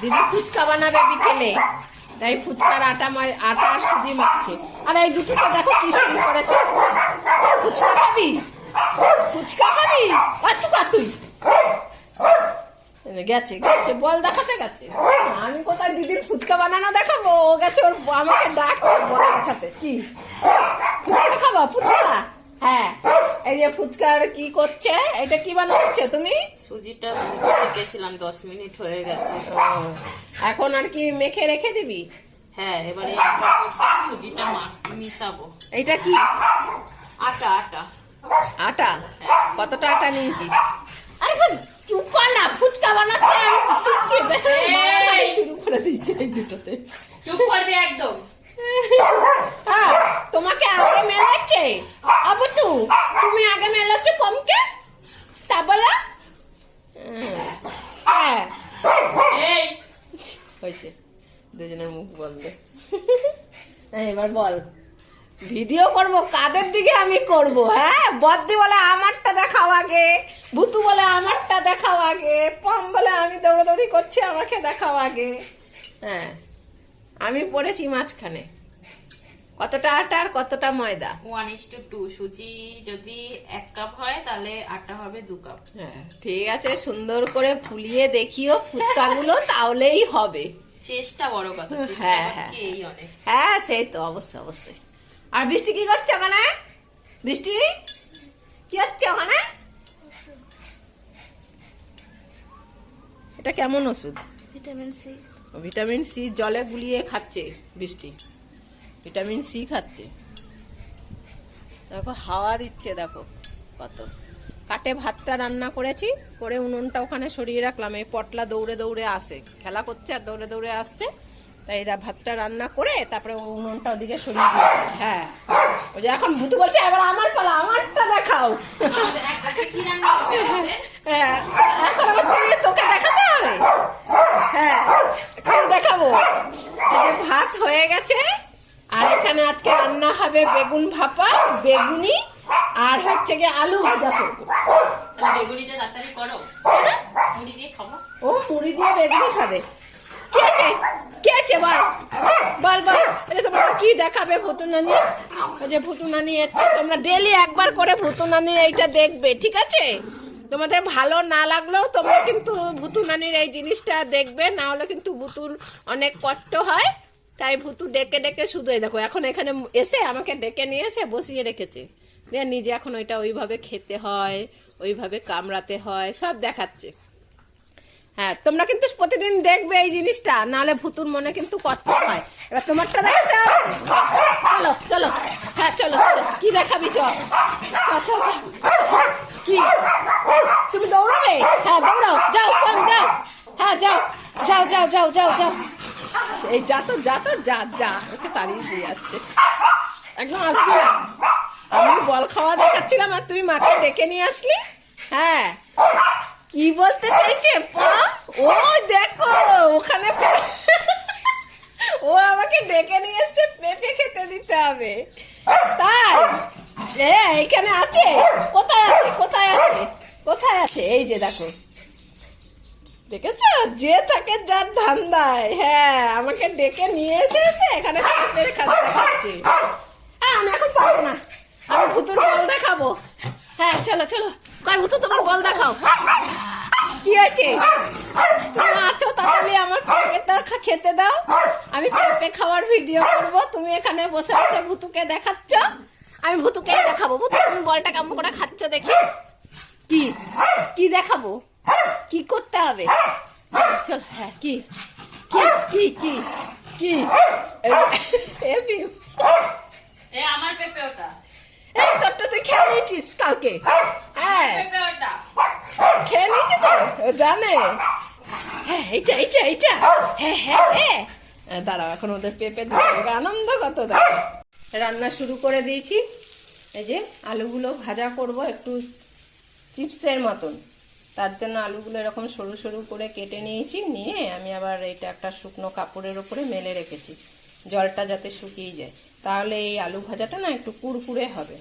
দিদি ফুচকা বানাবে বিকেলে, তাই ফুচকার আটা সুজি মাখছে। আর এই দুটোকে দেখো কি শুরু করেছে। ফুচকা খাবি, ফুচকা খাবি, আচ্ছু কা তুই গেছে গেছে বল দেখাতে গেছে। আমি কোথায় দিদির ফুচকা বানানো দেখাবো, ও গেছে ওর আমাকে ডাকতে বল দেখাতে। কি ফুচকা খাবা? ফুচকা, হ্যাঁ। এই যে ফুচকার কি করছে, এটা কি বানাচ্ছ তুমি? সুজিটা রেখেছিলাম 10 মিনিট হয়ে গেছে। এখন আর কি মেখে রেখে দিবি? হ্যাঁ, এবারে সুজিটা মিশাবো। এটা কি? আটা আটা আটা। কতটা আটা নিয়েছিস? আরে চুপ কর না, ফুচকা বানাচ্ছে আমি শিখছি। শুরু করে দিচ্ছে এই দুটোতে। চুপ করবি একদম। হ্যাঁ, তোমাকে আগে মেলাচ্ছে আবু, তুমি আগে মেলাচ্ছ পমকে, তা বলো। হ্যাঁ এই হয়েছে, দুজনের মুখ বন্ধ। এবার বল, ভিডিও করব কাদের দিকে আমি করব? হ্যাঁ, বদ্দি বলে আমারটা দেখাও আগে, ভুতু বলে আমারটা দেখাও আগে, পম বলে আমি দৌড়াদৌড়ি করছি আমাকে দেখাও আগে। হ্যাঁ, আমি পড়েছি মাঝখানে। কতটা আটা আর কতটা ময়দা? 1:2। সুজি যদি 1 কাপ হয় তাহলে আটা হবে 2 কাপ। হ্যাঁ ঠিক আছে, সুন্দর করে ফুলিয়ে দেখিও ফুচকাগুলো, তাহলেই হবে। চেষ্টা বড় কথা, চেষ্টা হ্যাঁ, করছি এই অনেক। হ্যাঁ সেই তো, অবশ্যই অবশ্যই। আর বৃষ্টি কি করছে ওখানে? বৃষ্টি কি হচ্ছে ওখানে? এটা কেমন ওষুধ? Vitamin C. ভিটামিন সি জলে গুলিয়ে খাচ্ছে বৃষ্টি, ভিটামিন সি খাচ্ছে। দেখো হাওয়া দিচ্ছে, দেখো কত। কাটে ভাতটা রান্না করেছি, করে উনুনটা ওখানে সরিয়ে রাখলাম। এই পটলা দৌড়ে দৌড়ে আসে, খেলা করছে আর দৌড়ে দৌড়ে আসছে, তাই এরা ভাতটা রান্না করে তারপরে উনুনটা ওদিকে সরিয়ে দিয়েছে। হ্যাঁ, ওই যে এখন ভুতু বলছে এবার আমার পালা, আমারটা দেখাও। হ্যাঁ, এখন আবার তোকে দেখাতে হবে। হ্যাঁ, দেখাবো। ভাত হয়ে গেছে, আর এখানে আজকে রান্না হবে বেগুন ভাপা, বেগুনি, আর হচ্ছে গিয়ে আলু ভাজা করবো। বেগুনিটা তাড়াতাড়ি করো, মুড়ি দিয়ে খাবো। ও মুড়ি দিয়ে বেগুনি খাবে? কে আছে? কে আছে বল বল বল। এটা তোমরা কি দেখাবে ভুতু নানি? ওই যে ভুতু নানি এসছে, তোমরা ডেলি একবার করে ভুতু নানির এইটা দেখবে, ঠিক আছে? তোমাদের ভালো না লাগলেও তোমরা কিন্তু ভুতু নানির এই জিনিসটা দেখবে, না হলে কিন্তু ভুতুর অনেক কষ্ট হয়। তাই ভুতু ডেকে ডেকে শুধু এই দেখো, এখন এখানে এসে আমাকে ডেকে নিয়ে এসে বসিয়ে রেখেছে, দিয়ে নিজে এখন ওইটা ওইভাবে খেতে হয়, ওইভাবে কামড়াতে হয়, সব দেখাচ্ছে। হ্যাঁ, তোমরা কিন্তু প্রতিদিন দেখবে এই জিনিসটা, নাহলে ভুতুর মনে কিন্তু কষ্ট হয়। এবার তোমারটা দেখাতে হবে। চলো চলো, হ্যাঁ চলো চলো, কি দেখাবি? চল চল চল। কি তুমি দৌড়াবে? হ্যাঁ দৌড়াও, যাও কম যাও। হ্যাঁ যাও যাও যাও যাও যাও যাও। এই যা তো যা তো যা যা, ওকে তাড়িয়ে দিয়ে আসছে। একদম আসবি না, আমি বল খাওয়া দেখাচ্ছিলাম আর তুই মাকে ডেকে নিয়ে আসলি। হ্যাঁ, কি বলতে চাইছে? ও দেখো ওখানে ও আমাকে ডেকে নিয়ে এসছে, পেঁপে খেতে দিতে হবে। তাই এইখানে আছে? কোথায় আছে? কোথায় আছে? কোথায় আছে? এই যে দেখো, দেখেছ? যে থাকে যার ধান্দায়। হ্যাঁ, আমাকে ডেকে নিয়ে এসে এখানে পেঁপে খাতে দেখাচ্ছে। হ্যাঁ, আমি এখন পারবো না, আমি ভুতুর বল দেখাবো। হ্যাঁ চলো চলো, কয় ভুতু তোমার বল দেখাও। কি হয়েছে? তুমি আছো, তাহলে আমার পেঁপেটা খেতে দাও, আমি পেঁপে খাওয়ার ভিডিও করব। তুমি এখানে বসে বসে ভুতুকে দেখাচ্ছ, আমি ভুতুকে দেখাবো। ভুতু তুমি বলটা কেমন করে খাচ্ছ দেখি। কি কি দেখাবো? কি করতে হবে? চল। হ্যাঁ কি কি কি কি কি? আমার পেঁপে ওটা। এই তোরটা তুই খেয়ে নিয়েছিস কালকে? হ্যাঁ পেঁপে ওটা খেয়ে নিয়েছি তো, ও জানে। হ্যাঁ এইটা এইটা এইটা। হ্যাঁ হ্যাঁ হ্যাঁ, দাঁড়াও এখন ওদের পেঁপে দিতে আনন্দ কত। দাঁড়াও, রান্না শুরু করে দিয়েছি। এই যে আলুগুলো ভাজা করব একটু চিপসের মতন, তার জন্য আলুগুলো এরকম সরু সরু করে কেটে নিয়েছি। নিয়ে আমি আবার এটা একটা শুকনো কাপড়ের ওপরে মেলে রেখেছি, জলটা যাতে শুকিয়ে যায়, তাহলে এই আলু ভাজাটা না একটু কুড়কুড়ে হবে।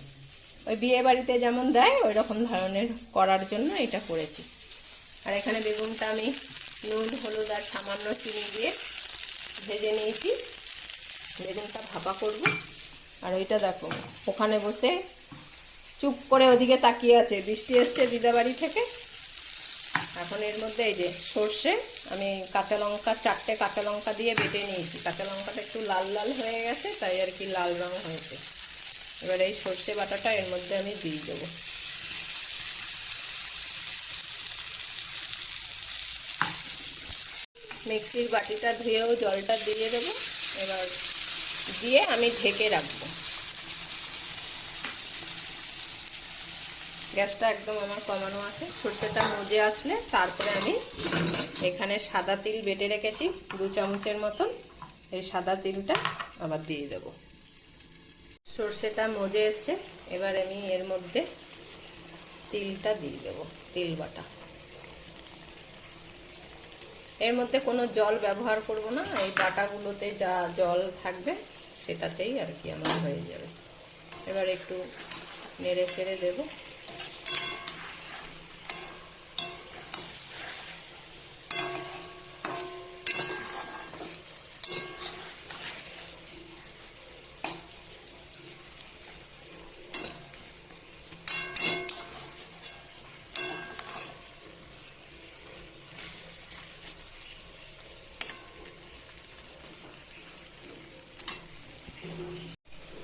ওই বিয়ে বাড়িতে যেমন দেয় ওই রকম ধরনের করার জন্য এটা করেছি। আর এখানে বেগুনটা আমি নুন হলুদ আর সামান্য চিনি দিয়ে ভেজে নিয়েছি। বেগুনটা ভাপা করব। আর ওইটা দেখো ওখানে বসে চুপ করে ওদিকে তাকিয়ে আছে, বৃষ্টি এসছে দিদাবাড়ি থেকে। এখন এর মধ্যে এই যে সর্ষে, আমি কাঁচা লঙ্কা 4টে কাঁচা লঙ্কা দিয়ে বেটে নিয়েছি। কাঁচা লঙ্কাটা একটু লাল লাল হয়ে গেছে, তাই আর কি লাল রং হয়েছে। এবার এই সর্ষে বাটাটা এর মধ্যে আমি দিয়ে দেবো। মিক্সির বাটিটা ধুয়েও জলটা দিয়ে দেবো। এবার দিয়ে আমি ঢেকে রাখবো। গ্যাসটা একদম আমার কমানো আছে। সর্ষেটা মজে আসলে তারপরে আমি এখানে সাদা তিল বেটে রেখেছি 2 চামচের মতন, এই সাদা তিলটা আবার দিয়ে দেব। সর্ষেটা মজে এসছে, এবার আমি এর মধ্যে তিলটা দিয়ে দেব, তিল বাটা। এর মধ্যে কোনো জল ব্যবহার করব না, এই বাটাগুলোতে যা জল থাকবে সেটাতেই আর কি আমার হয়ে যাবে। এবার একটু নেড়ে চেড়ে দেবো।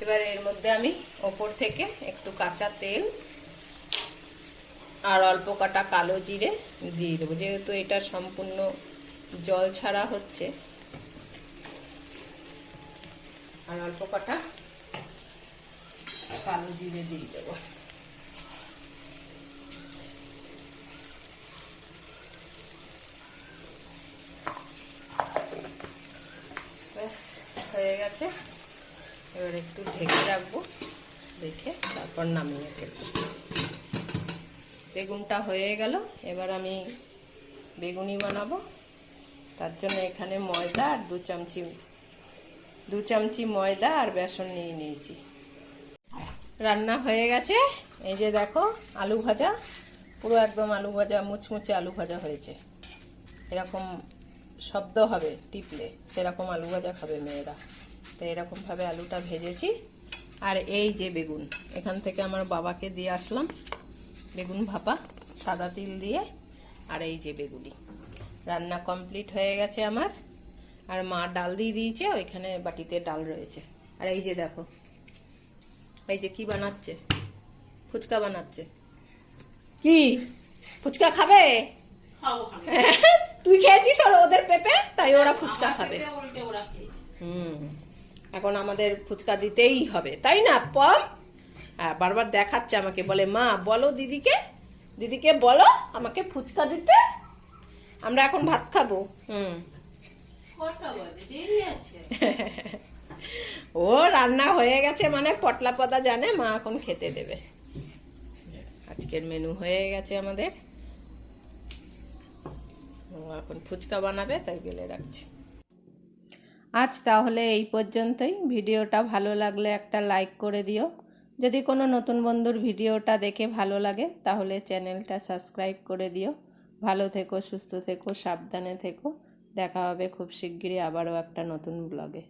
এবার এর মধ্যে আমি ওপর থেকে একটু কাঁচা তেল আর অল্প কাটা কালো জিরে দিয়ে দেবো। যেহেতু এটা সম্পূর্ণ জল ছাড়া হচ্ছে, আর অল্প কাটা কালো জিরে দিয়ে দেবো। ব্যাস হয়ে গেছে। এবার একটু ঢেকে রাখবো, দেখে তারপর নামিয়ে ফেলবো। বেগুনটা হয়ে গেল। এবার আমি বেগুনি বানাবো। তার জন্য এখানে ময়দা আর 2 চামচি ময়দা আর বেসন নিয়ে নিয়েছি। রান্না হয়ে গেছে। এই যে দেখো আলু ভাজা, পুরো একদম আলু ভাজা, মুচমুচে আলু ভাজা হয়েছে। এরকম শব্দ হবে টিপলে, সেরকম আলু ভাজা খাবে মেয়েরা। তো এরকমভাবে আলুটা ভেজেছি। আর এই যে বেগুন, এখান থেকে আমার বাবাকে দিয়ে আসলাম বেগুন ভাপা সাদা তিল দিয়ে। আর এই যে বেগুনি রান্না কমপ্লিট হয়ে গেছে আমার। আর মা ডাল দিয়ে দিয়েছে, ওইখানে বাটিতে ডাল রয়েছে। আর এই যে দেখো, এই যে কি বানাচ্ছে, ফুচকা বানাচ্ছে। কি ফুচকা খাবে? তুই খেয়েছিস আর ওদের পেঁপে, তাই ওরা ফুচকা খাবে। এখন আমাদের ফুচকা দিতেই হবে, তাই না পম? বারবার দেখাচ্ছে আমাকে, বলে মা বলো দিদিকে, দিদিকে বলো আমাকে ফুচকা দিতে, আমরা এখন ভাত খাবো। ও রান্না হয়ে গেছে মানে পটলা পাতা জানে, মা এখন খেতে দেবে। আজকের মেনু হয়ে গেছে আমাদের। এখন ফুচকা বানাবে, তাই বেলে রাখছি। আজ তাহলে এই পর্যন্তই। ভিডিওটা ভালো লাগলে একটা লাইক করে দিও। যদি কোনো নতুন বন্ধুর ভিডিওটা দেখে ভালো লাগে তাহলে চ্যানেলটা সাবস্ক্রাইব করে দিও। ভালো থেকো, সুস্থ থেকো, সাবধানে থেকো। দেখা হবে খুব শিগগিরই আবারও একটা নতুন ব্লগে।